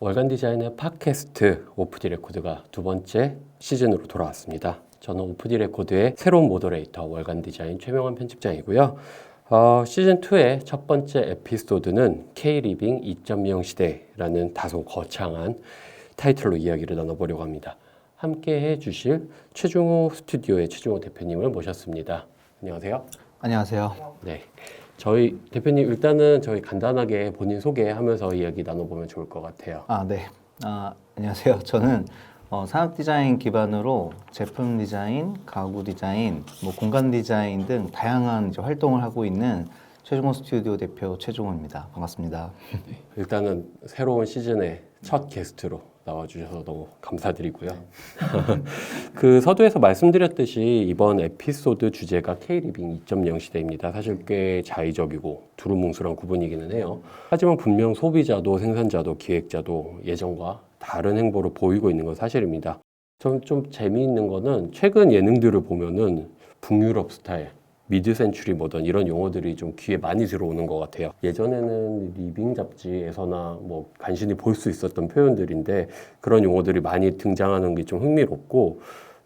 월간 디자인의 팟캐스트 오프디 레코드가 두 번째 시즌으로 돌아왔습니다. 저는 오프디 레코드의 새로운 모더레이터 월간 디자인 최명환 편집장이고요. 시즌 2의 첫 번째 에피소드는 K-리빙 2.0 시대라는 다소 거창한 타이틀로 이야기를 나눠보려고 합니다. 함께 해주실 최중호 스튜디오의 최중호 대표님을 모셨습니다. 안녕하세요. 안녕하세요. 네. 저희 대표님 일단은 저희 간단하게 본인 소개하면서 이야기 나눠보면 좋을 것 같아요. 네. 안녕하세요. 저는 산업 디자인 기반으로 제품 디자인, 가구 디자인, 공간 디자인 등 다양한 이제 활동을 하고 있는 최종호 스튜디오 대표 최종호입니다. 반갑습니다. 네, 일단은 새로운 시즌의 첫 게스트로 나와주셔서 너무 감사드리고요. 그 서두에서 말씀드렸듯이 이번 에피소드 주제가 K-리빙 2.0 시대입니다. 사실 꽤 자의적이고 두루뭉술한 구분이기는 해요. 하지만 분명 소비자도 생산자도 기획자도 예전과 다른 행보를 보이고 있는 건 사실입니다. 좀 재미있는 거는 최근 예능들을 보면은 북유럽 스타일, 미드 센추리 모던 이런 용어들이 좀 귀에 많이 들어오는 것 같아요. 예전에는 리빙 잡지에서나 간신히 볼 수 있었던 표현들인데 그런 용어들이 많이 등장하는 게 좀 흥미롭고,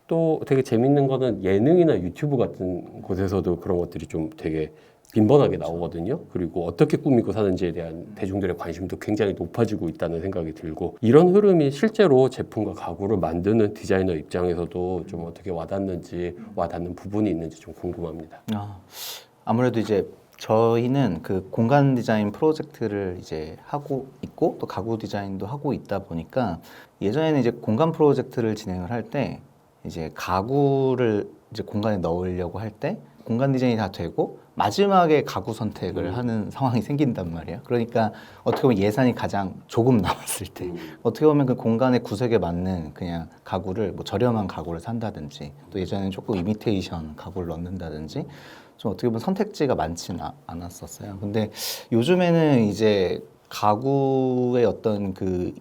또 되게 재밌는 거는 예능이나 유튜브 같은 곳에서도 그런 것들이 좀 되게 빈번하게 나오거든요. 그리고 어떻게 꾸미고 사는지에 대한 대중들의 관심도 굉장히 높아지고 있다는 생각이 들고, 이런 흐름이 실제로 제품과 가구를 만드는 디자이너 입장에서도 좀 어떻게 와닿는지, 와닿는 부분이 있는지 좀 궁금합니다. 아무래도 이제 저희는 그 공간 디자인 프로젝트를 이제 하고 있고 또 가구 디자인도 하고 있다 보니까 예전에는 이제 공간 프로젝트를 진행을 할 때 이제 가구를 이제 공간에 넣으려고 할 때 공간 디자인이 다 되고 마지막에 가구 선택을 하는 상황이 생긴단 말이에요. 그러니까 어떻게 보면 예산이 가장 조금 남았을 때 어떻게 보면 그 공간의 구색에 맞는 그냥 가구를 저렴한 가구를 산다든지, 또 예전에는 조금 이미테이션 가구를 넣는다든지 좀 어떻게 보면 선택지가 많지는 않았었어요. 근데 요즘에는 이제 가구의 어떤 그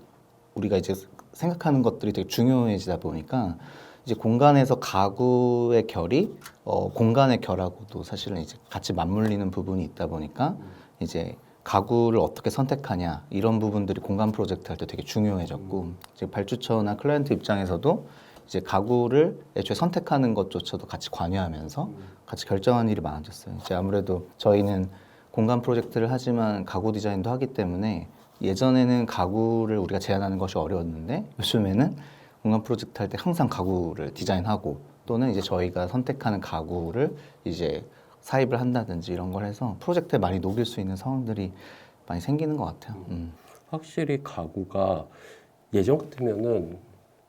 우리가 이제 생각하는 것들이 되게 중요해지다 보니까 이제 공간에서 가구의 결이 공간의 결하고도 사실은 이제 같이 맞물리는 부분이 있다 보니까 이제 가구를 어떻게 선택하냐 이런 부분들이 공간 프로젝트 할 때 되게 중요해졌고, 이제 발주처나 클라이언트 입장에서도 이제 가구를 애초에 선택하는 것조차도 같이 관여하면서 같이 결정하는 일이 많아졌어요. 이제 아무래도 저희는 공간 프로젝트를 하지만 가구 디자인도 하기 때문에 예전에는 가구를 우리가 제안하는 것이 어려웠는데 요즘에는 공간 프로젝트 할 때 항상 가구를 디자인하고 또는 이제 저희가 선택하는 가구를 이제 사입을 한다든지 이런 걸 해서 프로젝트에 많이 녹일 수 있는 상황들이 많이 생기는 것 같아요. 확실히 가구가 예전 같으면은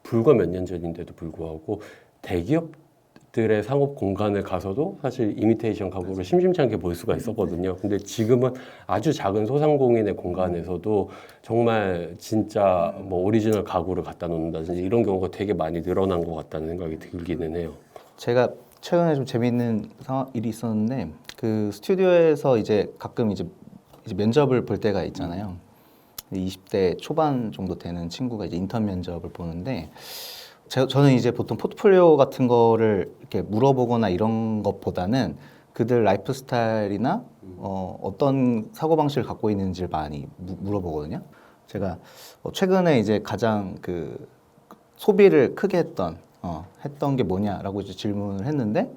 불과 몇 년 전인데도 불구하고 대기업들의 상업 공간을 가서도 사실 이미테이션 가구를 심심치 않게 볼 수가 있었거든요. 근데 지금은 아주 작은 소상공인의 공간에서도 정말 진짜 오리지널 가구를 갖다 놓는다든지 이런 경우가 되게 많이 늘어난 것 같다는 생각이 들기는 해요. 제가 최근에 좀 재미있는 일이 있었는데, 그 스튜디오에서 이제 가끔 이제 면접을 볼 때가 있잖아요. 20대 초반 정도 되는 친구가 이제 인턴 면접을 보는데, 저는 이제 보통 포트폴리오 같은 거를 이렇게 물어보거나 이런 것보다는 그들 라이프 스타일이나 어떤 사고방식을 갖고 있는지를 많이 물어보거든요. 제가 최근에 이제 가장 그 소비를 크게 했던 게 뭐냐라고 이제 질문을 했는데,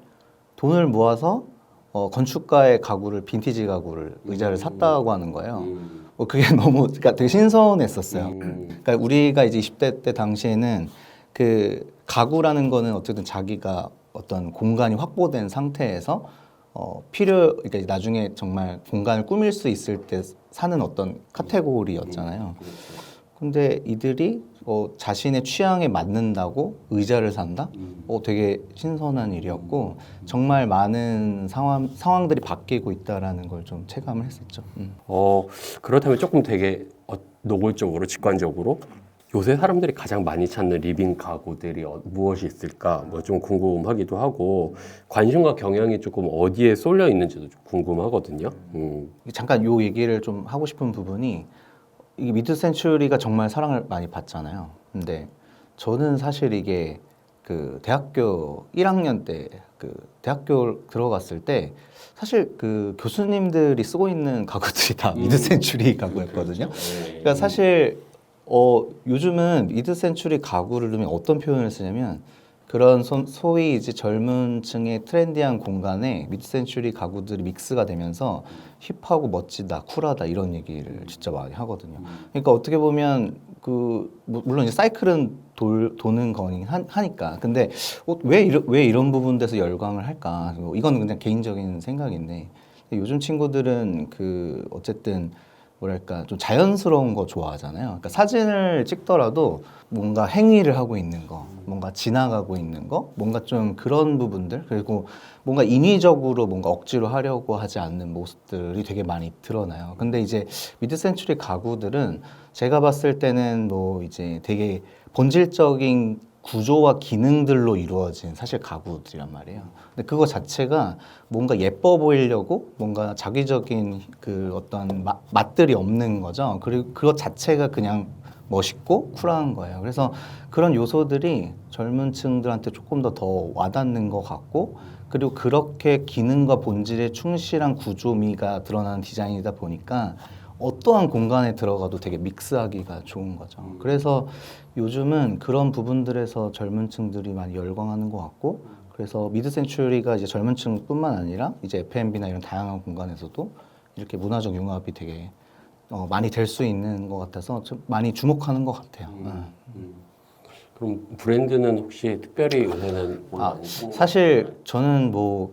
돈을 모아서 건축가의 가구를, 빈티지 가구를, 의자를 샀다고 하는 거예요. 그게 너무, 그러니까 되게 신선했었어요. 그러니까 우리가 이제 20대 때 당시에는 그 가구라는 거는 어쨌든 자기가 어떤 공간이 확보된 상태에서 그러니까 나중에 정말 공간을 꾸밀 수 있을 때 사는 어떤 카테고리였잖아요. 근데 이들이 자신의 취향에 맞는다고 의자를 산다? 되게 신선한 일이었고, 정말 많은 상황들이 바뀌고 있다라는 걸 좀 체감을 했었죠. 그렇다면 조금 되게 노골적으로 직관적으로 요새 사람들이 가장 많이 찾는 리빙 가구들이 무엇이 있을까 좀 궁금하기도 하고, 관심과 경향이 조금 어디에 쏠려 있는지도 좀 궁금하거든요. 잠깐 요 얘기를 좀 하고 싶은 부분이, 이게 미드 센추리가 정말 사랑을 많이 받잖아요. 근데 저는 사실 이게 그 대학교 1학년 때 그 대학교 들어갔을 때 사실 그 교수님들이 쓰고 있는 가구들이 다 미드 센추리 가구였거든요. 그러니까 사실 요즘은 미드 센추리 가구를 넣으면 어떤 표현을 쓰냐면 그런 소위 이제 젊은 층의 트렌디한 공간에 미드 센추리 가구들이 믹스가 되면서 힙하고 멋지다, 쿨하다 이런 얘기를 진짜 많이 하거든요. 그러니까 어떻게 보면 물론 이제 사이클은 도는 거긴 하니까. 근데 왜 이런 부분 에서 열광을 할까? 이건 그냥 개인적인 생각인데 요즘 친구들은 어쨌든 뭐랄까 좀 자연스러운 거 좋아하잖아요. 그러니까 사진을 찍더라도 뭔가 행위를 하고 있는 거, 뭔가 지나가고 있는 거, 뭔가 좀 그런 부분들, 그리고 뭔가 인위적으로 뭔가 억지로 하려고 하지 않는 모습들이 되게 많이 드러나요. 근데 이제 미드 센추리 가구들은 제가 봤을 때는 뭐 이제 되게 본질적인 구조와 기능들로 이루어진 사실 가구들이란 말이에요. 근데 그거 자체가 뭔가 예뻐 보이려고 뭔가 자기적인 어떤 맛들이 없는 거죠. 그리고 그것 자체가 그냥 멋있고 쿨한 거예요. 그래서 그런 요소들이 젊은 층들한테 조금 더 와닿는 것 같고, 그리고 그렇게 기능과 본질에 충실한 구조미가 드러나는 디자인이다 보니까 어떠한 공간에 들어가도 되게 믹스하기가 좋은 거죠. 그래서 요즘은 그런 부분들에서 젊은 층들이 많이 열광하는 것 같고, 그래서 미드 센추리가 이제 젊은 층뿐만 아니라 이제 F&B나 이런 다양한 공간에서도 이렇게 문화적 융합이 되게 많이 될 수 있는 것 같아서 좀 많이 주목하는 것 같아요. 그럼 브랜드는 혹시 특별히 요새는 사실 저는 뭐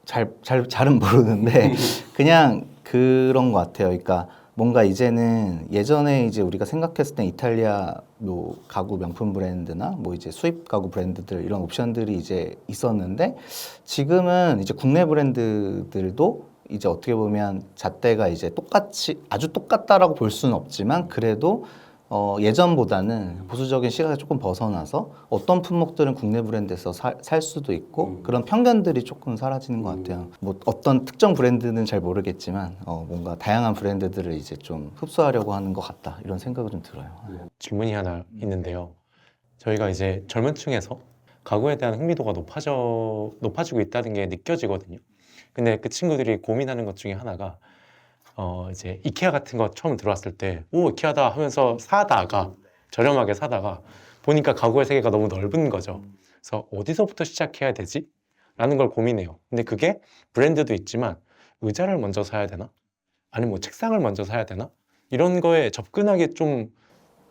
잘은 모르는데 그냥 그런 것 같아요. 그러니까 뭔가 이제는 예전에 이제 우리가 생각했을 때 이탈리아 뭐 가구 명품 브랜드나 뭐 이제 수입 가구 브랜드들 이런 옵션들이 이제 있었는데 지금은 이제 국내 브랜드들도 이제 어떻게 보면 잣대가 이제 아주 똑같다라고 볼 수는 없지만 그래도 예전보다는 보수적인 시각에 조금 벗어나서 어떤 품목들은 국내 브랜드에서 살 수도 있고 그런 편견들이 조금 사라지는 것 같아요. 뭐 어떤 특정 브랜드는 잘 모르겠지만 뭔가 다양한 브랜드들을 이제 좀 흡수하려고 하는 것 같다 이런 생각이 좀 들어요. 질문이 하나 있는데요. 저희가 이제 젊은 층에서 가구에 대한 흥미도가 높아지고 있다는 게 느껴지거든요. 근데 그 친구들이 고민하는 것 중에 하나가 이제 이케아 같은 거 처음 들어왔을 때 오 이케아다 하면서 저렴하게 사다가 보니까 가구의 세계가 너무 넓은 거죠. 그래서 어디서부터 시작해야 되지? 라는 걸 고민해요. 근데 그게 브랜드도 있지만 의자를 먼저 사야 되나? 아니면 뭐 책상을 먼저 사야 되나? 이런 거에 접근하기 좀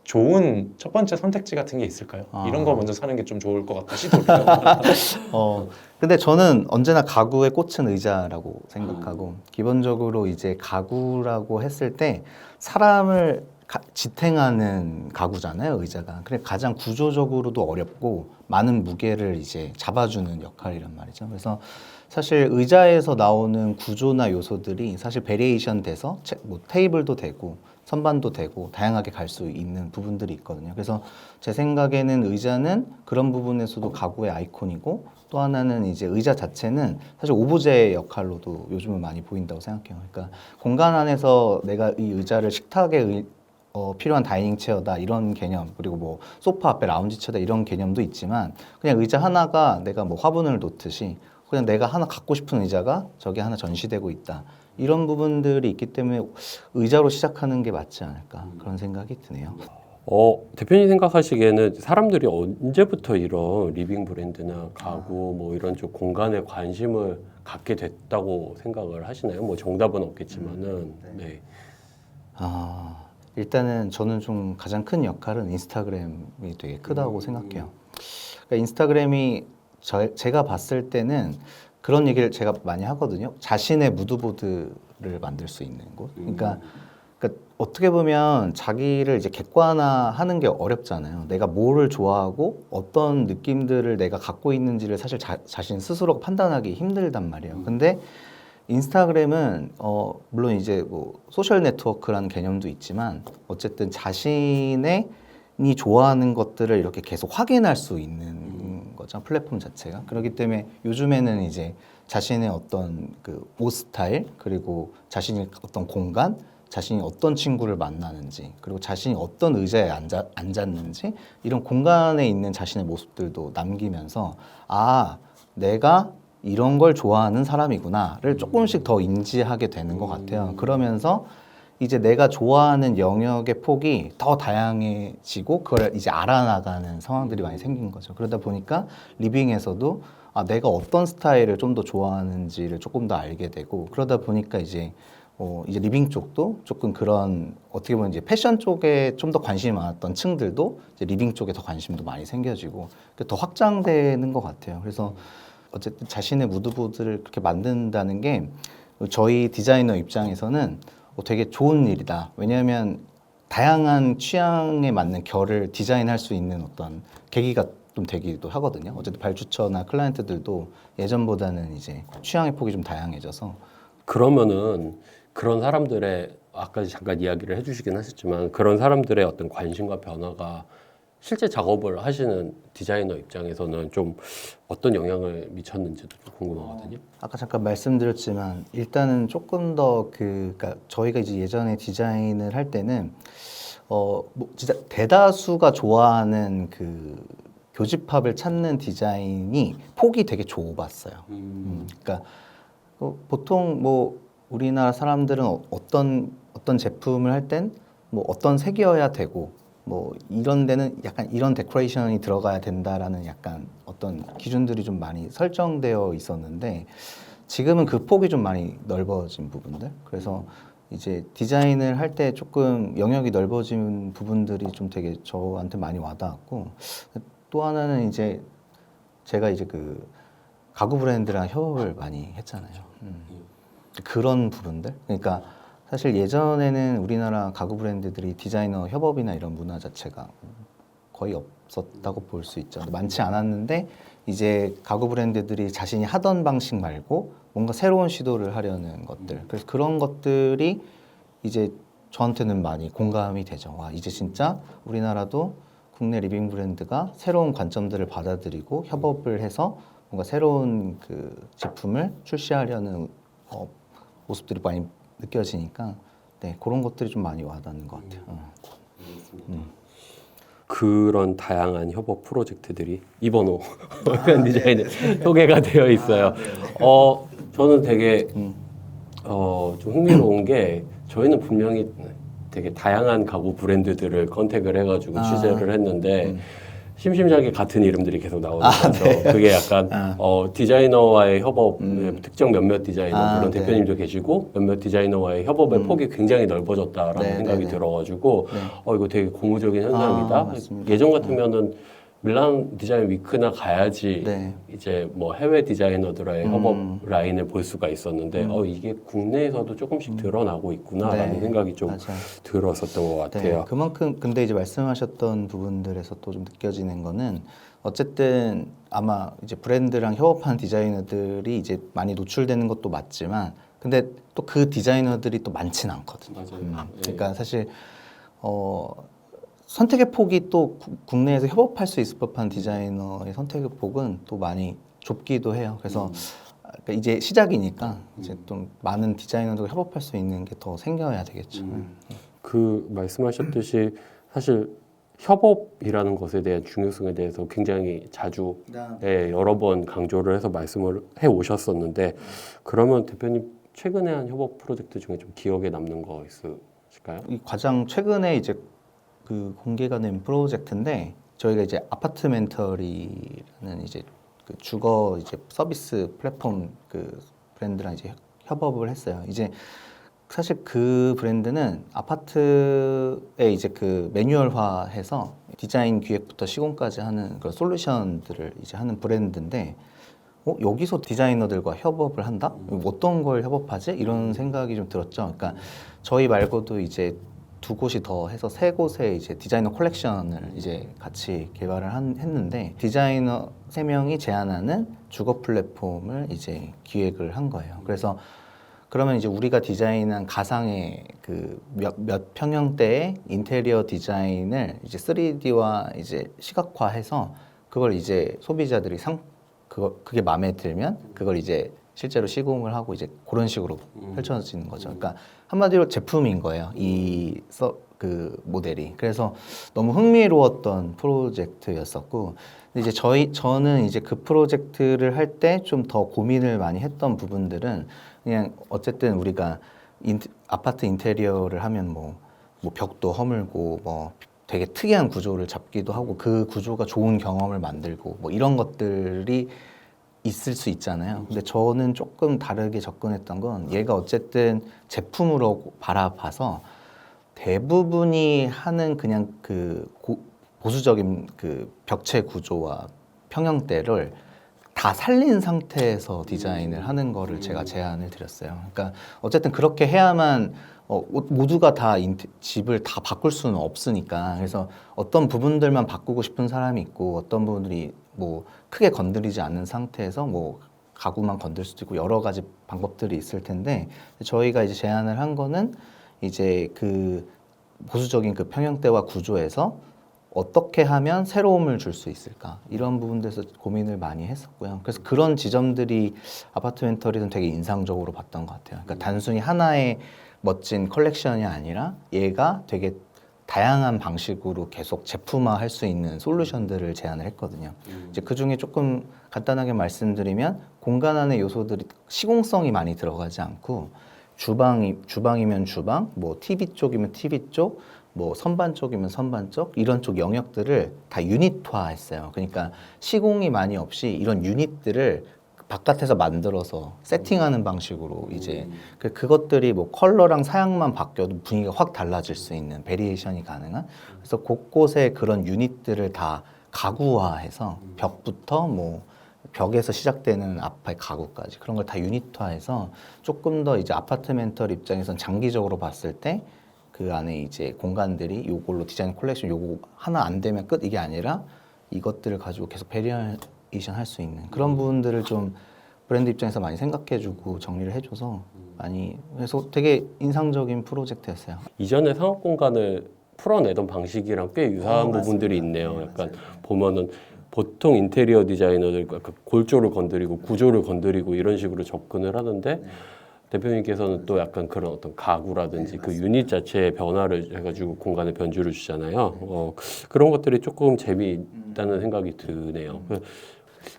좋은 첫 번째 선택지 같은 게 있을까요? 이런 거 먼저 사는 게 좀 좋을 것 같다 시도를. 근데 저는 언제나 가구의 꽃은 의자라고 생각하고 기본적으로 이제 가구라고 했을 때 사람을 지탱하는 가구잖아요, 의자가. 그래 가장 구조적으로도 어렵고 많은 무게를 이제 잡아주는 역할이란 말이죠. 그래서 사실 의자에서 나오는 구조나 요소들이 사실 베리에이션 돼서 뭐 테이블도 되고 선반도 되고 다양하게 갈 수 있는 부분들이 있거든요. 그래서 제 생각에는 의자는 그런 부분에서도 가구의 아이콘이고 또 하나는 이제 의자 자체는 사실 오브제의 역할로도 요즘은 많이 보인다고 생각해요. 그러니까 공간 안에서 내가 이 의자를 식탁에 필요한 다이닝 체어다 이런 개념, 그리고 뭐 소파 앞에 라운지 체어다 이런 개념도 있지만 그냥 의자 하나가 내가 뭐 화분을 놓듯이 그냥 내가 하나 갖고 싶은 의자가 저기 하나 전시되고 있다. 이런 부분들이 있기 때문에 의자로 시작하는 게 맞지 않을까 그런 생각이 드네요. 대표님 생각하시기에는 사람들이 언제부터 이런 리빙 브랜드나 가구 뭐 이런 쪽 공간에 관심을 갖게 됐다고 생각을 하시나요? 뭐 정답은 없겠지만은 네. 일단은 저는 좀 가장 큰 역할은 인스타그램이 되게 크다고 생각해요. 그러니까 인스타그램이 제가 봤을 때는 그런 얘기를 제가 많이 하거든요. 자신의 무드보드를 만들 수 있는 곳. 그러니까 어떻게 보면 자기를 이제 객관화하는 게 어렵잖아요. 내가 뭐를 좋아하고 어떤 느낌들을 내가 갖고 있는지를 사실 자신 스스로가 판단하기 힘들단 말이에요. 근데 인스타그램은 물론 이제 뭐 소셜 네트워크라는 개념도 있지만 어쨌든 자신이 좋아하는 것들을 이렇게 계속 확인할 수 있는 거죠. 플랫폼 자체가. 그렇기 때문에 요즘에는 이제 자신의 어떤 옷 스타일, 그리고 자신의 어떤 공간, 자신이 어떤 친구를 만나는지, 그리고 자신이 어떤 의자에 앉았는지 이런 공간에 있는 자신의 모습들도 남기면서 내가 이런 걸 좋아하는 사람이구나를 조금씩 더 인지하게 되는 것 같아요. 그러면서 이제 내가 좋아하는 영역의 폭이 더 다양해지고 그걸 이제 알아나가는 상황들이 많이 생긴 거죠. 그러다 보니까 리빙에서도 내가 어떤 스타일을 좀 더 좋아하는지를 조금 더 알게 되고 그러다 보니까 이제 리빙 쪽도 조금 그런 어떻게 보면 이제 패션 쪽에 좀 더 관심이 많았던 층들도 이제 리빙 쪽에 더 관심도 많이 생겨지고 더 확장되는 것 같아요. 그래서 어쨌든 자신의 무드보드를 그렇게 만든다는 게 저희 디자이너 입장에서는 되게 좋은 일이다. 왜냐하면 다양한 취향에 맞는 결을 디자인할 수 있는 어떤 계기가 좀 되기도 하거든요. 어쨌든 발주처나 클라이언트들도 예전보다는 이제 취향의 폭이 좀 다양해져서 그러면은 그런 사람들의 아까 잠깐 이야기를 해주시긴 하셨지만 그런 사람들의 어떤 관심과 변화가 실제 작업을 하시는 디자이너 입장에서는 좀 어떤 영향을 미쳤는지도 좀 궁금하거든요. 아까 잠깐 말씀드렸지만 일단은 조금 더 그러니까 저희가 이제 예전에 디자인을 할 때는 뭐 진짜 대다수가 좋아하는 그 교집합을 찾는 디자인이 폭이 되게 좁았어요. 그러니까 보통 뭐 우리나라 사람들은 어떤 제품을 할 땐 뭐 어떤 색이어야 되고 뭐 이런 데는 약간 이런 데코레이션이 들어가야 된다라는 약간 어떤 기준들이 좀 많이 설정되어 있었는데 지금은 그 폭이 좀 많이 넓어진 부분들 그래서 이제 디자인을 할 때 조금 영역이 넓어진 부분들이 좀 되게 저한테 많이 와닿았고 또 하나는 이제 제가 이제 그 가구 브랜드랑 협업을 많이 했잖아요. 그런 부분들 그러니까 사실 예전에는 우리나라 가구 브랜드들이 디자이너 협업이나 이런 문화 자체가 거의 없었다고 볼 수 있죠. 많지 않았는데 이제 가구 브랜드들이 자신이 하던 방식 말고 뭔가 새로운 시도를 하려는 것들. 그래서 그런 것들이 이제 저한테는 많이 공감이 되죠. 와, 이제 진짜 우리나라도 국내 리빙 브랜드가 새로운 관점들을 받아들이고 협업을 해서 뭔가 새로운 그 제품을 출시하려는 모습들이 많이 느껴지니까 네, 그런 것들이 좀 많이 와닿는 것 같아요. 그런 다양한 협업 프로젝트들이 이번호 디자인에 소개가 되어 있어요. 저는 되게 좀 흥미로운 게 저희는 분명히 되게 다양한 가구 브랜드들을 컨택을 해가지고 취재를 했는데 심심찮게 같은 이름들이 계속 나오면서 그게 약간 디자이너와의 협업 특정 몇몇 디자이너 물론 대표님도 계시고 몇몇 디자이너와의 협업의 폭이 굉장히 넓어졌다라는 생각이 들어가지고 이거 되게 고무적인 현상이다. 예전 같으면은 밀란 디자인 위크나 가야지 이제 뭐 해외 디자이너들의 협업 라인을 볼 수가 있었는데 이게 국내에서도 조금씩 드러나고 있구나라는 생각이 좀 들었었던 것 같아요. 네, 그만큼 근데 이제 말씀하셨던 부분들에서 또 좀 느껴지는 거는 어쨌든 아마 이제 브랜드랑 협업한 디자이너들이 이제 많이 노출되는 것도 맞지만 근데 또 그 디자이너들이 또 많지는 않거든요. 그러니까 사실 선택의 폭이 또 국내에서 협업할 수 있을 법한 디자이너의 선택의 폭은 또 많이 좁기도 해요. 그래서 그러니까 이제 시작이니까 이제 좀 많은 디자이너들과 협업할 수 있는 게 더 생겨야 되겠죠. 그 말씀하셨듯이 사실 협업이라는 것에 대한 중요성에 대해서 굉장히 자주 여러 번 강조를 해서 말씀을 해 오셨었는데 그러면 대표님 최근에 한 협업 프로젝트 중에 좀 기억에 남는 거 있으실까요? 이 가장 최근에 이제 그 공개가 된 프로젝트인데 저희가 이제 아파트멘터리라는 이제 그 주거 이제 서비스 플랫폼 그 브랜드랑 이제 협업을 했어요. 이제 사실 그 브랜드는 아파트에 이제 그 매뉴얼화해서 디자인 기획부터 시공까지 하는 그런 솔루션들을 이제 하는 브랜드인데 여기서 디자이너들과 협업을 한다? 어떤 걸 협업하지? 이런 생각이 좀 들었죠. 그러니까 저희 말고도 이제 두 곳이 더 해서 세 곳의 이제 디자이너 콜렉션을 이제 같이 개발을 했는데 디자이너 세 명이 제안하는 주거 플랫폼을 이제 기획을 한 거예요. 그래서 그러면 이제 우리가 디자인한 가상의 그 몇 평형대의 인테리어 디자인을 이제 3D와 이제 시각화해서 그걸 이제 소비자들이 그게 마음에 들면 그걸 이제 실제로 시공을 하고 이제 그런 식으로 펼쳐지는 거죠. 그러니까 한마디로 제품인 거예요. 그 모델이. 그래서 너무 흥미로웠던 프로젝트였었고, 근데 이제 저는 이제 그 프로젝트를 할 때 좀 더 고민을 많이 했던 부분들은 그냥 어쨌든 우리가 아파트 인테리어를 하면 뭐 벽도 허물고 뭐 되게 특이한 구조를 잡기도 하고 그 구조가 좋은 경험을 만들고 뭐 이런 것들이 있을 수 있잖아요. 근데 저는 조금 다르게 접근했던 건 얘가 어쨌든 제품으로 바라봐서 대부분이 하는 그냥 그 보수적인 그 벽체 구조와 평형대를 다 살린 상태에서 디자인을 하는 거를 제가 제안을 드렸어요. 그러니까 어쨌든 그렇게 해야만 모두가 다 집을 다 바꿀 수는 없으니까. 그래서 어떤 부분들만 바꾸고 싶은 사람이 있고 어떤 부분들이 뭐 크게 건드리지 않는 상태에서 뭐 가구만 건들 수도 있고 여러 가지 방법들이 있을 텐데 저희가 이제 제안을 한 거는 이제 그 보수적인 그 평형대와 구조에서 어떻게 하면 새로움을 줄 수 있을까 이런 부분들에서 고민을 많이 했었고요. 그래서 그런 지점들이 아파트멘터리는 되게 인상적으로 봤던 것 같아요. 그러니까 단순히 하나의 멋진 컬렉션이 아니라 얘가 되게 다양한 방식으로 계속 제품화할 수 있는 솔루션들을 제안을 했거든요. 이제 그 중에 조금 간단하게 말씀드리면 공간 안의 요소들이 시공성이 많이 들어가지 않고 주방이면 주방, 뭐 TV 쪽이면 TV 쪽, 뭐 선반 쪽이면 선반 쪽 이런 쪽 영역들을 다 유닛화했어요. 그러니까 시공이 많이 없이 이런 유닛들을 바깥에서 만들어서 세팅하는 방식으로 이제 그것들이 뭐 컬러랑 사양만 바뀌어도 분위기가 확 달라질 수 있는 베리에이션이 가능한 그래서 곳곳에 그런 유닛들을 다 가구화해서 벽부터 뭐 벽에서 시작되는 앞에 가구까지 그런 걸 다 유닛화해서 조금 더 이제 아파트멘털 입장에선 장기적으로 봤을 때 그 안에 이제 공간들이 요걸로 디자인 콜렉션 요거 하나 안 되면 끝 이게 아니라 이것들을 가지고 계속 베리에이션 할 수 있는 그런 부분들을 좀 브랜드 입장에서 많이 생각해주고 정리를 해줘서 많이 그래서 되게 인상적인 프로젝트였어요. 이전에 상업 공간을 풀어내던 방식이랑 꽤 유사한 부분들이 있네요. 네, 약간 맞아요. 보면은 보통 인테리어 디자이너들 약간 골조를 건드리고 구조를 건드리고 이런 식으로 접근을 하는데 대표님께서는 또 약간 그런 어떤 가구라든지 그 유닛 자체의 변화를 해가지고 공간에 변주를 주잖아요. 그런 것들이 조금 재미있다는 생각이 드네요.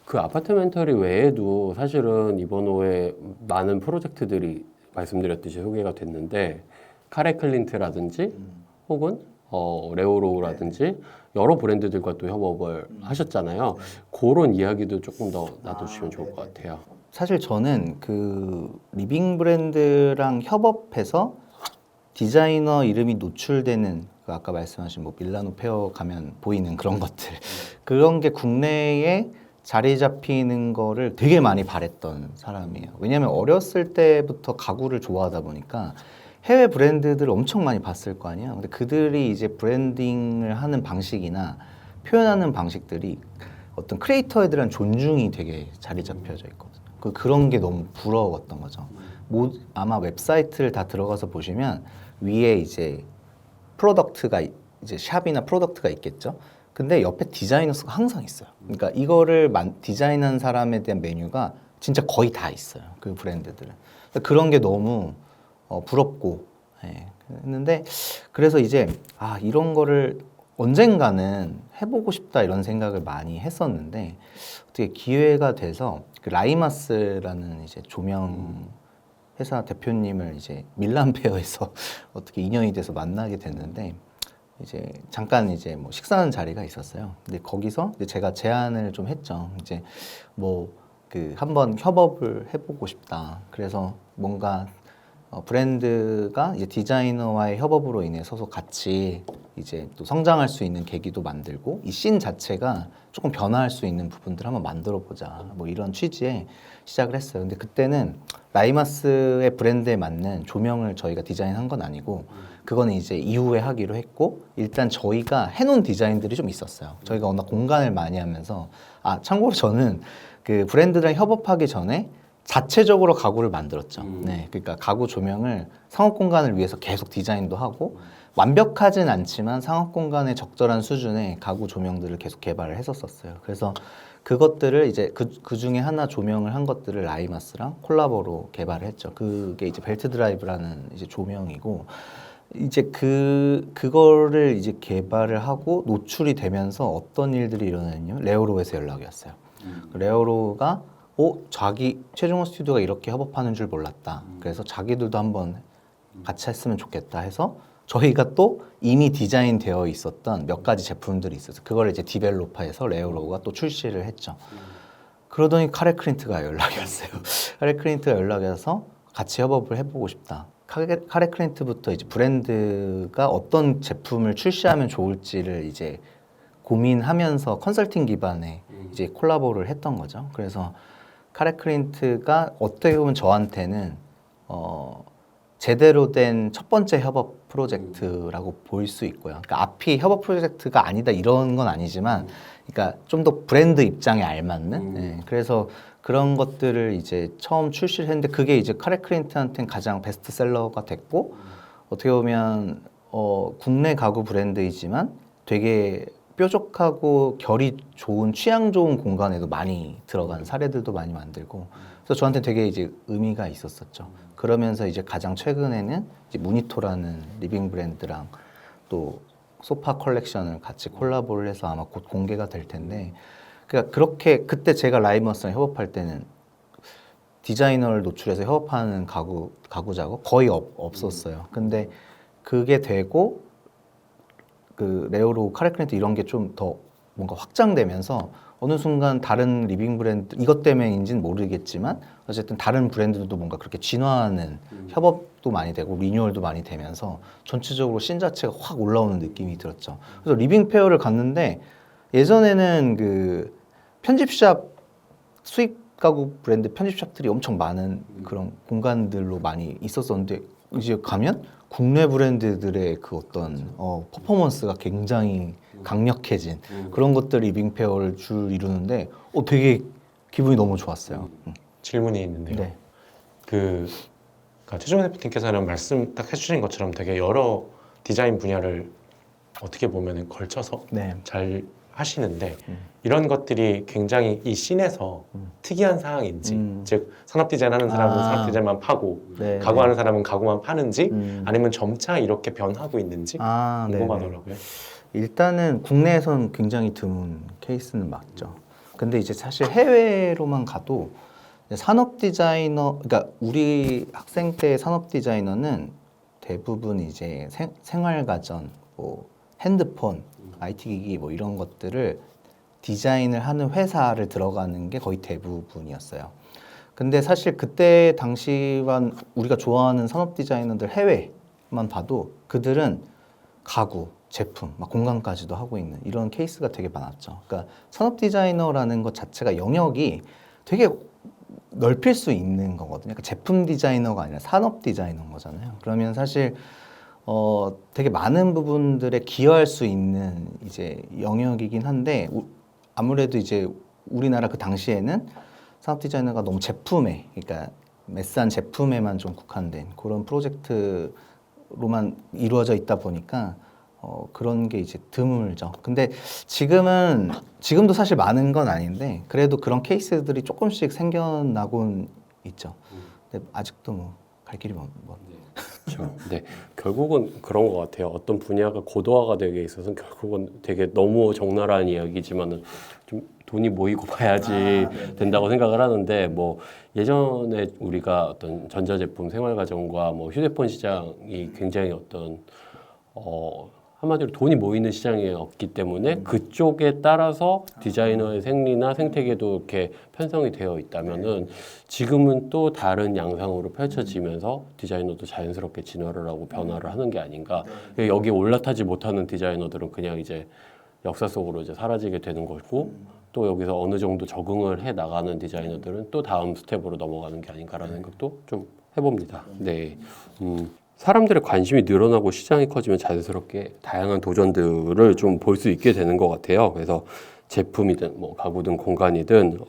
그 아파트멘터리 외에도 사실은 이번 호에 많은 프로젝트들이 말씀드렸듯이 소개가 됐는데 카레 클린트라든지 혹은 레오로우라든지 여러 브랜드들과 또 협업을 하셨잖아요. 그런 이야기도 조금 더 놔두시면 좋을 것 같아요. 사실 저는 그 리빙 브랜드랑 협업해서 디자이너 이름이 노출되는 그 아까 말씀하신 뭐 밀라노 페어 가면 보이는 그런 것들 그런 게 국내에 자리 잡히는 거를 되게 많이 바랬던 사람이에요. 왜냐하면 어렸을 때부터 가구를 좋아하다 보니까 해외 브랜드들을 엄청 많이 봤을 거 아니에요. 근데 그들이 이제 브랜딩을 하는 방식이나 표현하는 방식들이 어떤 크리에이터에 대한 존중이 되게 자리 잡혀져 있거든요. 그런 게 너무 부러웠던 거죠. 아마 웹사이트를 다 들어가서 보시면 위에 이제 프로덕트가 이제 샵이나 프로덕트가 있겠죠. 근데 옆에 디자이너스가 항상 있어요. 그러니까 이거를 디자인한 사람에 대한 메뉴가 진짜 거의 다 있어요. 그 브랜드들은. 그런 게 너무 부럽고 했는데 그래서 이제 이런 거를 언젠가는 해보고 싶다 이런 생각을 많이 했었는데 어떻게 기회가 돼서 그 라이마스라는 이제 조명 회사 대표님을 이제 밀란 페어에서 어떻게 인연이 돼서 만나게 됐는데 이제 잠깐 이제 뭐 식사하는 자리가 있었어요. 근데 거기서 이제 제가 제안을 좀 했죠. 이제 뭐 그 한번 협업을 해보고 싶다. 그래서 뭔가 브랜드가 이제 디자이너와의 협업으로 인해서 같이 이제 또 성장할 수 있는 계기도 만들고 이 씬 자체가 조금 변화할 수 있는 부분들 한번 만들어 보자 뭐 이런 취지에 시작을 했어요. 근데 그때는 라이마스의 브랜드에 맞는 조명을 저희가 디자인한 건 아니고 그거는 이제 이후에 하기로 했고 일단 저희가 해놓은 디자인들이 좀 있었어요. 저희가 워낙 공간을 많이 하면서 참고로 저는 그 브랜드랑 협업하기 전에 자체적으로 가구를 만들었죠. 네, 그러니까 가구 조명을 상업 공간을 위해서 계속 디자인도 하고 완벽하진 않지만 상업 공간에 적절한 수준의 가구 조명들을 계속 개발을 했었어요. 그래서 그것들을 이제 그 중에 하나 조명을 한 것들을 라이마스랑 콜라보로 개발을 했죠. 그게 이제 벨트 드라이브라는 이제 조명이고 이제 그거를 이제 개발을 하고 노출이 되면서 어떤 일들이 일어났냐면 레오로에서 연락이 왔어요. 레오로가 자기 최종원 스튜디오가 이렇게 협업하는 줄 몰랐다. 그래서 자기들도 한번 같이 했으면 좋겠다 해서 저희가 또 이미 디자인되어 있었던 몇 가지 제품들이 있어서 그걸 이제 디벨로퍼에서 레오로우가 또 출시를 했죠. 그러더니 카레 클린트가 연락이 왔어요. 카레 클린트가 연락이 와서 같이 협업을 해보고 싶다. 카레 클린트부터 이제 브랜드가 어떤 제품을 출시하면 좋을지를 이제 고민하면서 컨설팅 기반의 이제 콜라보를 했던 거죠. 그래서 카레 클린트가 어떻게 보면 저한테는 제대로 된 첫 번째 협업 프로젝트라고 볼 수 있고요. 그러니까 앞이 협업 프로젝트가 아니다 이런 건 아니지만, 그러니까 좀 더 브랜드 입장에 알맞는. 예, 그래서 그런 것들을 이제 처음 출시를 했는데 그게 이제 카레 클린트한테는 가장 베스트셀러가 됐고, 어떻게 보면 국내 가구 브랜드이지만 되게 뾰족하고 결이 좋은 취향 좋은 공간에도 많이 들어간 사례들도 많이 만들고, 그래서 저한테 되게 이제 의미가 있었었죠. 그러면서 이제 가장 최근에는 이제 무니토라는 리빙 브랜드랑 또 소파 컬렉션을 같이 콜라보를 해서 아마 곧 공개가 될 텐데, 그러니까 그렇게 그때 제가 라이머스랑 협업할 때는 디자이너를 노출해서 협업하는 가구 작업 거의 없었어요. 근데 그게 되고 그 레오로 카레 클린트 이런 게 좀 더 뭔가 확장되면서 어느 순간 다른 리빙 브랜드 이것 때문인지는 모르겠지만 어쨌든 다른 브랜드들도 뭔가 그렇게 진화하는 협업도 많이 되고 리뉴얼도 많이 되면서 전체적으로 씬 자체가 확 올라오는 느낌이 들었죠. 그래서 리빙 페어를 갔는데 예전에는 그 편집샵 수입 가구 브랜드 편집샵들이 엄청 많은 그런 공간들로 많이 있었었는데 이제 가면 국내 브랜드들의 그 어떤 퍼포먼스가 굉장히 강력해진 그런 것들이 리빙페어를 줄 이루는데 되게 기분이 너무 좋았어요. 질문이 있는데요. 네. 그러니까 최종원 대표님께서는 말씀 딱 해주신 것처럼 되게 여러 디자인 분야를 어떻게 보면 걸쳐서 네. 잘 하시는데 이런 것들이 굉장히 이 씬에서 특이한 사항인지 즉 산업 디자인 하는 사람은 산업 디자인만 파고 네, 가구 하는 사람은 가구만 파는지 음. 아니면 점차 이렇게 변하고 있는지 네네. 궁금하더라고요. 일단은 국내에서는 굉장히 드문 케이스는 맞죠. 근데 이제 사실 해외로만 가도 산업 디자이너, 그러니까 우리 학생 때 산업 디자이너는 대부분 이제 생활가전, 뭐 핸드폰, IT 기기 뭐 이런 것들을 디자인을 하는 회사를 들어가는 게 거의 대부분이었어요. 근데 사실 그때 당시만 우리가 좋아하는 산업 디자이너들 해외만 봐도 그들은 가구, 제품, 막 공간까지도 하고 있는 이런 케이스가 되게 많았죠. 그러니까 산업 디자이너라는 것 자체가 영역이 되게 넓힐 수 있는 거거든요. 그러니까 제품 디자이너가 아니라 산업 디자이너인 거잖아요. 그러면 사실 되게 많은 부분들에 기여할 수 있는 이제 영역이긴 한데 아무래도 이제 우리나라 그 당시에는 산업 디자이너가 너무 제품에, 그러니까 메스한 제품에만 좀 국한된 그런 프로젝트로만 이루어져 있다 보니까 그런 게 이제 드물죠. 근데 지금도 사실 많은 건 아닌데 그래도 그런 케이스들이 조금씩 생겨나곤 있죠. 근데 아직도 뭐 갈 길이 먼. 그렇죠. 네, 결국은 그런 것 같아요. 어떤 분야가 고도화가 되게 있어서 결국은 되게 너무 적나라한 이야기지만은 좀 돈이 모이고 봐야지 된다고 생각을 하는데 뭐 예전에 우리가 어떤 전자제품, 생활가전과 뭐 휴대폰 시장이 굉장히 어떤 한마디로 돈이 모이는 시장이었기 때문에 그쪽에 따라서 디자이너의 생리나 생태계도 이렇게 편성이 되어 있다면은 지금은 또 다른 양상으로 펼쳐지면서 디자이너도 자연스럽게 진화를 하고 변화를 하는 게 아닌가. 여기 올라타지 못하는 디자이너들은 그냥 이제 역사 속으로 이제 사라지게 되는 거고 또 여기서 어느 정도 적응을 해 나가는 디자이너들은 또 다음 스텝으로 넘어가는 게 아닌가라는 생각도 좀 해봅니다. 네. 사람들의 관심이 늘어나고 시장이 커지면 자연스럽게 다양한 도전들을 좀 볼 수 있게 되는 것 같아요. 그래서 제품이든 뭐 가구든 공간이든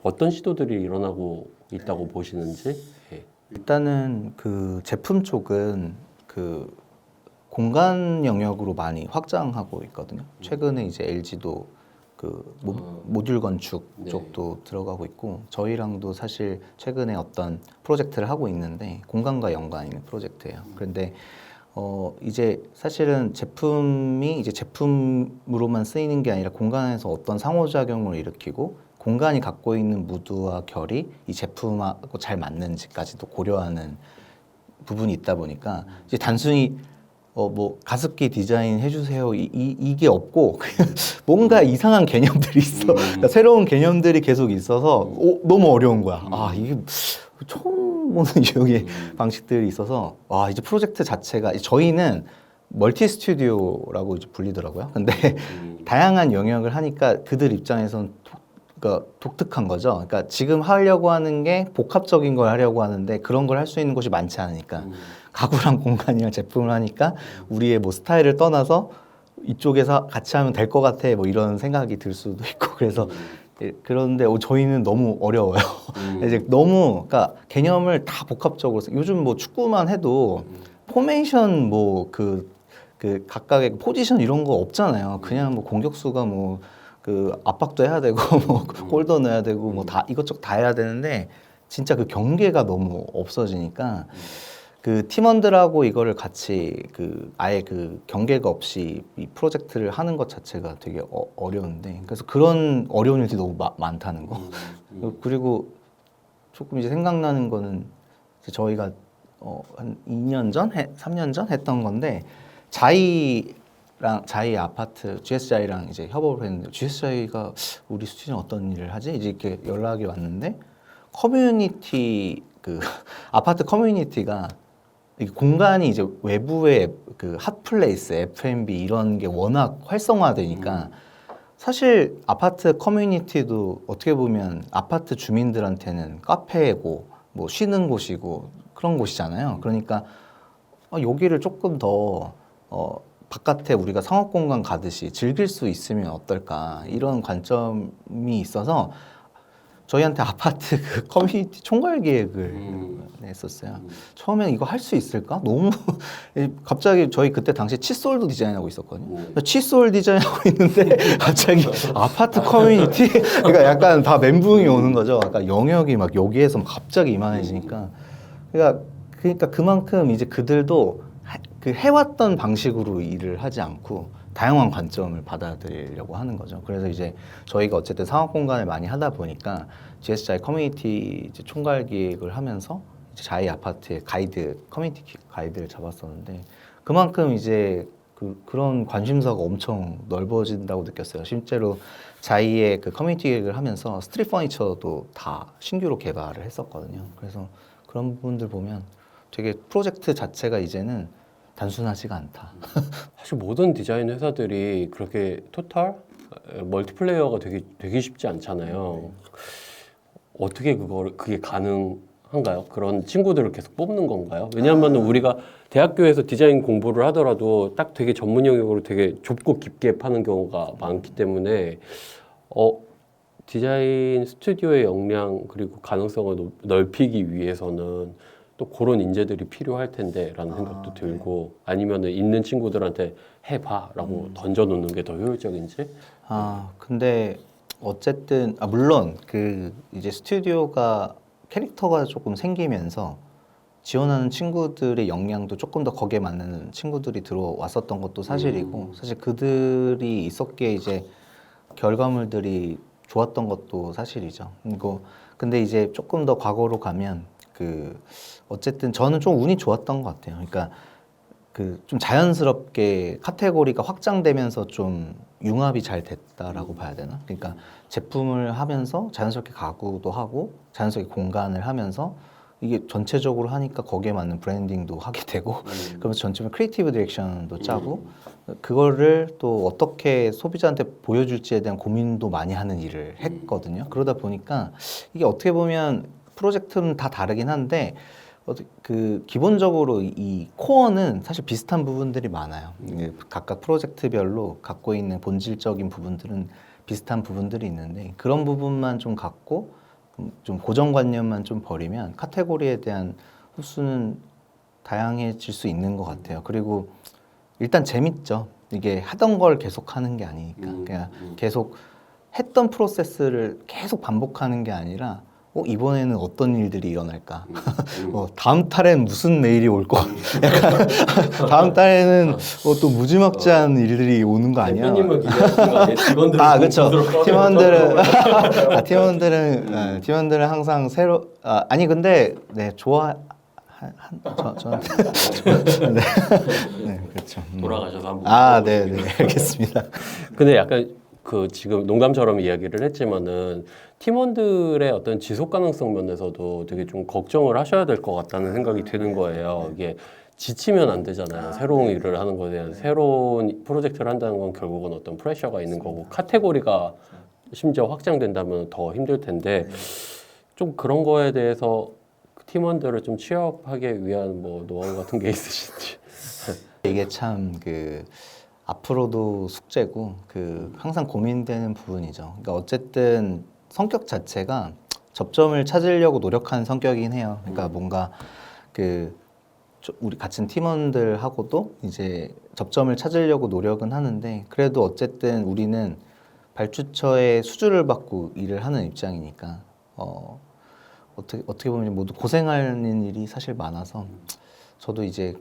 어떤 시도들이 일어나고 있다고 보시는지. 예. 일단은 그 제품 쪽은 그 공간 영역으로 많이 확장하고 있거든요. 최근에 이제 LG도 그 모듈 건축 네. 쪽도 들어가고 있고 저희랑도 사실 최근에 어떤 프로젝트를 하고 있는데 공간과 연관 있는 프로젝트예요. 그런데 이제 사실은 제품이 이제 제품으로만 쓰이는 게 아니라 공간에서 어떤 상호작용을 일으키고 공간이 갖고 있는 무드와 결이 이 제품하고 잘 맞는지까지도 고려하는 부분이 있다 보니까 이제 단순히 뭐 가습기 디자인 해주세요 이게 없고 그냥 뭔가 이상한 개념들이 있어. 그러니까 새로운 개념들이 계속 있어서 너무 어려운 거야. 아 이게 처음 보는 여기 방식들이 있어서 와 이제 프로젝트 자체가 저희는 멀티 스튜디오라고 이제 불리더라고요. 근데 다양한 영역을 하니까 그들 입장에선 그러니까 독특한 거죠. 그러니까 지금 하려고 하는 게 복합적인 걸 하려고 하는데 그런 걸 할 수 있는 곳이 많지 않으니까 가구랑 공간이랑 제품을 하니까 우리의 뭐 스타일을 떠나서 이쪽에서 같이 하면 될 것 같아 뭐 이런 생각이 들 수도 있고 그래서 그런데 저희는 너무 어려워요. 이제 너무 그러니까 개념을 다 복합적으로 요즘 뭐 축구만 해도 포메이션 뭐 그 각각의 포지션 이런 거 없잖아요. 그냥 뭐 공격수가 뭐 그 압박도 해야 되고 뭐 골도 넣어야 되고 뭐 다 이것저것 다 해야 되는데 진짜 그 경계가 너무 없어지니까 그 팀원들하고 이거를 같이 그 아예 그 경계가 없이 이 프로젝트를 하는 것 자체가 되게 어려운데 그래서 그런 어려운 일들이 너무 많다는 거. 그리고 조금 이제 생각나는 거는 이제 저희가 한 2년 전, 3년 전 했던 건데 자이 아파트 GS자이랑 이제 협업을 했는데 GS자이가 우리 스튜디오는 어떤 일을 하지? 이제 이렇게 연락이 왔는데 커뮤니티 그 아파트 커뮤니티가 이게 공간이 이제 외부의 그 핫플레이스, F&B 이런 게 워낙 활성화되니까 사실 아파트 커뮤니티도 어떻게 보면 아파트 주민들한테는 카페고 뭐 쉬는 곳이고 그런 곳이잖아요. 그러니까 여기를 조금 더 바깥에 우리가 상업공간 가듯이 즐길 수 있으면 어떨까 이런 관점이 있어서 저희한테 아파트 그 커뮤니티 총괄 기획을 냈었어요. 처음엔 이거 할 수 있을까? 너무 갑자기 저희 그때 당시에 칫솔도 디자인하고 있었거든요. 칫솔 디자인하고 있는데 갑자기 아파트 커뮤니티? 그러니까 약간 다 멘붕이 오는 거죠. 그러니까 영역이 막 여기에서 갑자기 이만해지니까 그러니까 그만큼 이제 그들도 그 해왔던 방식으로 일을 하지 않고 다양한 관점을 받아들이려고 하는 거죠. 그래서 이제 저희가 어쨌든 상업 공간을 많이 하다 보니까 GS자이 커뮤니티 이제 총괄 기획을 하면서 이제 자이 아파트의 가이드, 커뮤니티 가이드를 잡았었는데 그만큼 이제 그런 관심사가 엄청 넓어진다고 느꼈어요. 실제로 자이의 그 커뮤니티 기획을 하면서 스트릿 퍼니처도 다 신규로 개발을 했었거든요. 그래서 그런 부분들 보면 되게 프로젝트 자체가 이제는 단순하지가 않다. 사실 모든 디자인 회사들이 그렇게 토탈 멀티플레이어가 되기 쉽지 않잖아요. 어떻게 그게 가능한가요? 그런 친구들을 계속 뽑는 건가요? 왜냐하면 우리가 대학교에서 디자인 공부를 하더라도 딱 되게 전문 영역으로 되게 좁고 깊게 파는 경우가 많기 때문에 디자인 스튜디오의 역량 그리고 가능성을 넓히기 위해서는 또 그런 인재들이 필요할 텐데라는 생각도 들고 아니면은 있는 친구들한테 해봐라고 던져놓는 게 더 효율적인지? 근데 어쨌든 물론 그 이제 스튜디오가 캐릭터가 조금 생기면서 지원하는 친구들의 역량도 조금 더 거기에 맞는 친구들이 들어왔었던 것도 사실이고 사실 그들이 있었기에 이제 결과물들이 좋았던 것도 사실이죠. 근데 이제 조금 더 과거로 가면 어쨌든 저는 좀 운이 좋았던 것 같아요. 그러니까 좀 자연스럽게 카테고리가 확장되면서 좀 융합이 잘 됐다라고 봐야 되나? 그러니까 제품을 하면서 자연스럽게 가구도 하고 자연스럽게 공간을 하면서 이게 전체적으로 하니까 거기에 맞는 브랜딩도 하게 되고 그러면서 전체적으로 크리에이티브 디렉션도 짜고 그거를 또 어떻게 소비자한테 보여줄지에 대한 고민도 많이 하는 일을 했거든요. 그러다 보니까 이게 어떻게 보면 프로젝트는 다 다르긴 한데 기본적으로 이 코어는 사실 비슷한 부분들이 많아요. 각각 프로젝트별로 갖고 있는 본질적인 부분들은 비슷한 부분들이 있는데 그런 부분만 좀 갖고 좀 고정관념만 좀 버리면 카테고리에 대한 흡수는 다양해질 수 있는 것 같아요. 그리고 일단 재밌죠. 이게 하던 걸 계속 하는 게 아니니까 그냥 계속 했던 프로세스를 계속 반복하는 게 아니라 이번에는 어떤 일들이 일어날까? 다음 달엔 무슨 메일이 올 거? 약간 다음 달에는 또 무지막지한 일들이 오는 거 아니야? 대표님은 기대하시는 거 아니에요? 직원들은 그렇죠. 팀원들은 항상 새로 아니 근데 네 좋아하죠. 네, 네, 그렇죠. 돌아가셔서 한번. 아, 네, 네, 알겠습니다. 근데 약간 그 지금 농담처럼 이야기를 했지만은 팀원들의 어떤 지속 가능성 면에서도 되게 좀 걱정을 하셔야 될 것 같다는 생각이 드는 거예요. 이게 지치면 안 되잖아요. 새로운 일을 하는 거에 대한 새로운 프로젝트를 한다는 건 결국은 어떤 프레셔가 있는 거고 카테고리가 심지어 확장된다면 더 힘들 텐데 좀 그런 거에 대해서 팀원들을 좀 취업하기 위한 뭐 노하우 같은 게 있으신지. 이게 참 그 앞으로도 숙제고 그 항상 고민되는 부분이죠. 그러니까 어쨌든 성격 자체가 접점을 찾으려고 노력하는 성격이긴 해요. 그러니까 뭔가 그 우리 같은 팀원들하고도 이제 접점을 찾으려고 노력은 하는데 그래도 어쨌든 우리는 발주처의 수주를 받고 일을 하는 입장이니까 어떻게 보면 모두 고생하는 일이 사실 많아서 저도 이제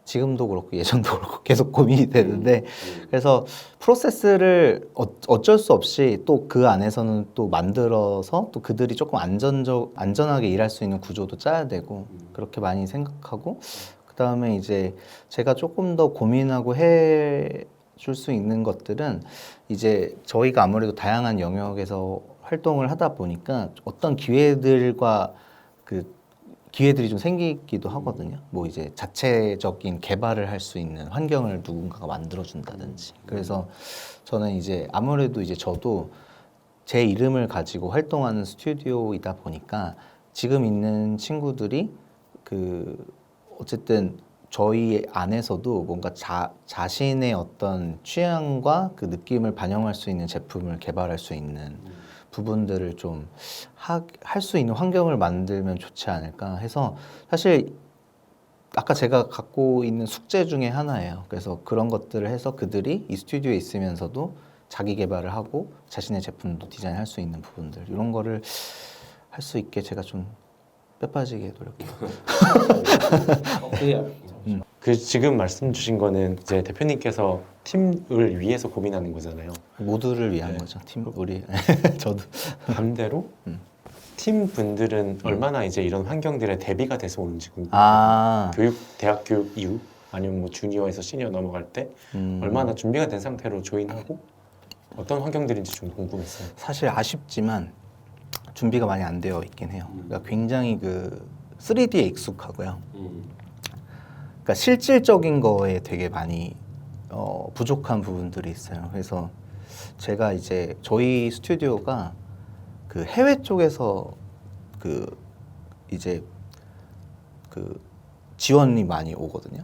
지금도 그렇고 예전도 그렇고 계속 고민이 되는데 그래서 프로세스를 어쩔 수 없이 또 그 안에서는 또 만들어서 또 그들이 조금 안전하게 일할 수 있는 구조도 짜야 되고 그렇게 많이 생각하고 그 다음에 이제 제가 조금 더 고민하고 해 줄 수 있는 것들은 이제 저희가 아무래도 다양한 영역에서 활동을 하다 보니까 어떤 기회들과 그 기회들이 좀 생기기도 하거든요. 뭐 이제 자체적인 개발을 할 수 있는 환경을 누군가가 만들어준다든지. 그래서 저는 이제 아무래도 이제 저도 제 이름을 가지고 활동하는 스튜디오이다 보니까 지금 있는 친구들이 그 어쨌든 저희 안에서도 뭔가 자신의 어떤 취향과 그 느낌을 반영할 수 있는 제품을 개발할 수 있는 부분들을 좀 할 수 있는 환경을 만들면 좋지 않을까 해서 사실 아까 제가 갖고 있는 숙제 중에 하나예요. 그래서 그런 것들을 해서 그들이 이 스튜디오에 있으면서도 자기 개발을 하고 자신의 제품도 디자인할 수 있는 부분들 이런 거를 할 수 있게 제가 좀 빼빠지게 노력해요. 그 지금 말씀 주신 거는 이제 대표님께서 팀을 위해서 고민하는 거잖아요. 모두를 위한 거죠. 팀 우리 저도 반대로 팀 분들은 얼마나 이제 이런 환경들에 대비가 돼서 오는지 궁금해요. 아 대학 교육 이후 아니면 뭐 주니어에서 시니어 넘어갈 때 얼마나 준비가 된 상태로 조인하고 어떤 환경들인지 좀 궁금했어요. 사실 아쉽지만 준비가 많이 안 되어 있긴 해요. 그러니까 굉장히 그 3D에 익숙하고요. 그러니까 실질적인 거에 되게 많이 부족한 부분들이 있어요. 그래서 제가 이제 저희 스튜디오가 그 해외 쪽에서 그 이제 그 지원이 많이 오거든요.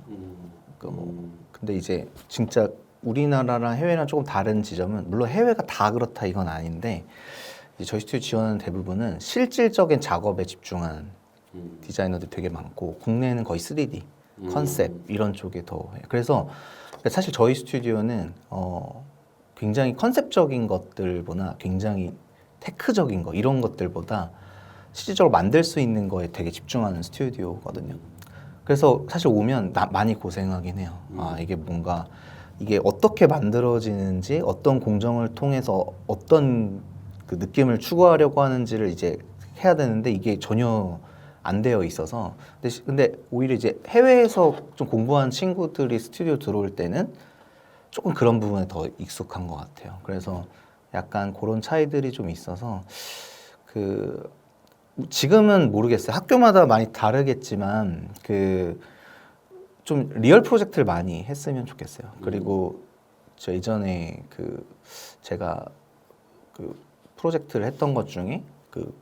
근데 이제 진짜 우리나라랑 해외랑 조금 다른 지점은 물론 해외가 다 그렇다 이건 아닌데 이제 저희 스튜디오 지원은 대부분은 실질적인 작업에 집중한 디자이너들이 되게 많고 국내는 거의 3D 컨셉 이런 쪽에 더 해요. 그래서 사실 저희 스튜디오는 굉장히 컨셉적인 것들보다 굉장히 테크적인 거 이런 것들보다 실질적으로 만들 수 있는 거에 되게 집중하는 스튜디오거든요. 그래서 사실 오면 많이 고생하긴 해요. 아 이게 뭔가 이게 어떻게 만들어지는지 어떤 공정을 통해서 어떤 그 느낌을 추구하려고 하는지를 이제 해야 되는데 이게 전혀 안 되어 있어서 근데 오히려 이제 해외에서 좀 공부한 친구들이 스튜디오 들어올 때는 조금 그런 부분에 더 익숙한 것 같아요. 그래서 약간 그런 차이들이 좀 있어서 그 지금은 모르겠어요. 학교마다 많이 다르겠지만 그 좀 리얼 프로젝트를 많이 했으면 좋겠어요. 그리고 저 이전에 그 제가 그 프로젝트를 했던 것 중에 그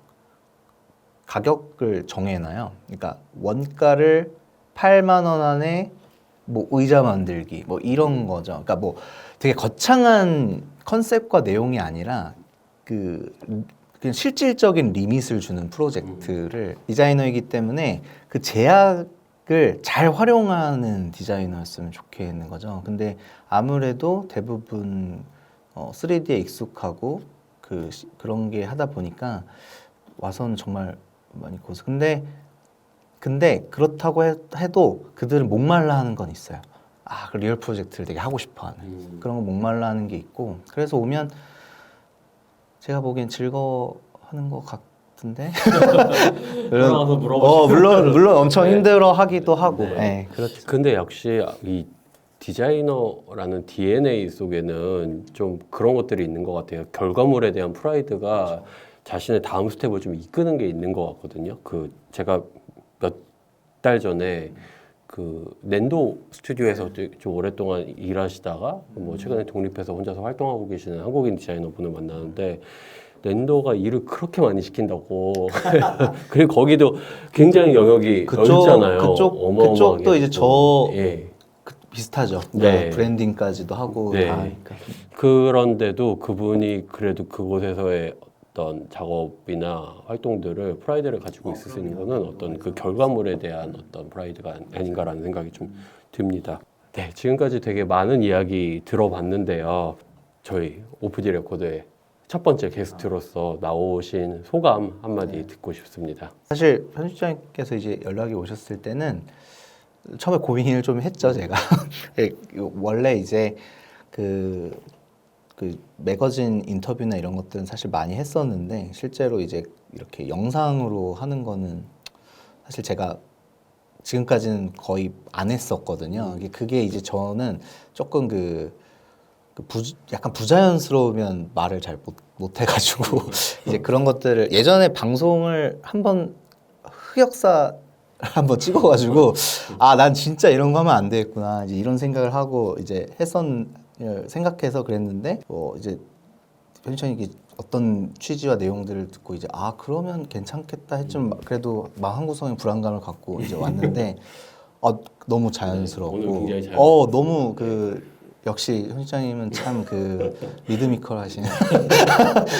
가격을 정해놔요. 그러니까 원가를 8만 원 안에 뭐 의자 만들기 뭐 이런 거죠. 그러니까 뭐 되게 거창한 컨셉과 내용이 아니라 그냥 실질적인 리밋을 주는 프로젝트를 디자이너이기 때문에 그 제약을 잘 활용하는 디자이너였으면 좋겠는 거죠. 근데 아무래도 대부분 3D에 익숙하고 그런 게 하다 보니까 와서는 정말 많이 고생. 근데 그렇다고 해도 그들은 목말라 하는 건 있어요. 아, 그 리얼 프로젝트를 되게 하고 싶어 하는 그런 거 목말라 하는 게 있고 그래서 오면 제가 보기엔 즐거워하는 것 같은 싶은데. 돌아가서 물어보시면 물론 엄청 네. 힘들어하기도 하고. 네. 네, 그렇죠. 근데 역시 이 디자이너라는 DNA 속에는 좀 그런 것들이 있는 것 같아요. 결과물에 대한 프라이드가 자신의 다음 스텝을 좀 이끄는 게 있는 것 같거든요. 그 제가 몇 달 전에 그 낸도 스튜디오에서 좀 오랫동안 일하시다가 뭐 최근에 독립해서 혼자서 활동하고 계시는 한국인 디자이너분을 만나는데 낸도가 일을 그렇게 많이 시킨다고. 그리고 거기도 굉장히 영역이 넓잖아요. 그쪽도 이제 저 예. 비슷하죠. 네. 브랜딩까지도 하고 네. 다 하니까. 그런데도 그분이 그래도 그곳에서의 어떤 작업이나 활동들을 프라이드를 가지고 있을 수 있는 거는 어떤 그 결과물에 대한 어떤 프라이드가 아닌가라는 생각이 좀 듭니다. 네, 지금까지 되게 많은 이야기 들어봤는데요. 저희 오프디 레코드의 첫 번째 게스트로서 나오신 소감 한마디 듣고 싶습니다. 사실 편집장님께서 이제 연락이 오셨을 때는 처음에 고민을 좀 했죠, 제가. 원래 이제 그 매거진 인터뷰나 이런 것들은 사실 많이 했었는데 실제로 이제 이렇게 영상으로 하는 거는 사실 제가 지금까지는 거의 안 했었거든요. 그게 이제 저는 조금 약간 부자연스러우면 말을 잘 못 해가지고 이제 그런 것들을 예전에 방송을 한번 흑역사 한번 찍어가지고 난 진짜 이런 거 하면 안 되겠구나 이제 이런 생각을 하고 이제 생각해서 그랬는데 이제 편집장이 어떤 취지와 내용들을 듣고 이제 그러면 괜찮겠다 했지만 그래도 마음 한구석에 불안감을 갖고 이제 왔는데 너무 자연스럽고 오늘 굉장히 자연스럽고. 너무 역시 편집장님은 참 리드미컬하신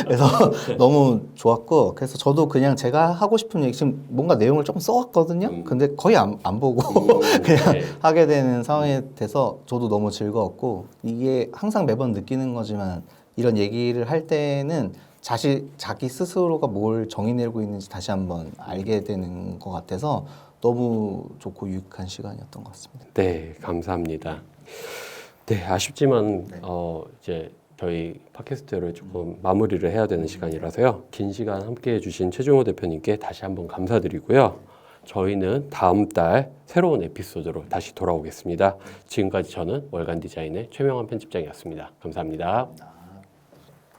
그래서 너무 좋았고 그래서 저도 그냥 제가 하고 싶은 얘기 지금 뭔가 내용을 조금 써왔거든요. 근데 거의 안 보고 그냥 네. 하게 되는 상황이 돼서 저도 너무 즐거웠고 이게 항상 매번 느끼는 거지만 이런 얘기를 할 때는 자기 스스로가 뭘 정의 내고 있는지 다시 한번 알게 되는 것 같아서 너무 좋고 유익한 시간이었던 것 같습니다. 네, 감사합니다. 네, 아쉽지만 이제 저희 팟캐스트를 조금 마무리를 해야 되는 시간이라서요. 긴 시간 함께해 주신 최종호 대표님께 다시 한번 감사드리고요. 저희는 다음 달 새로운 에피소드로 다시 돌아오겠습니다. 지금까지 저는 월간 디자인의 최명환 편집장이었습니다. 감사합니다.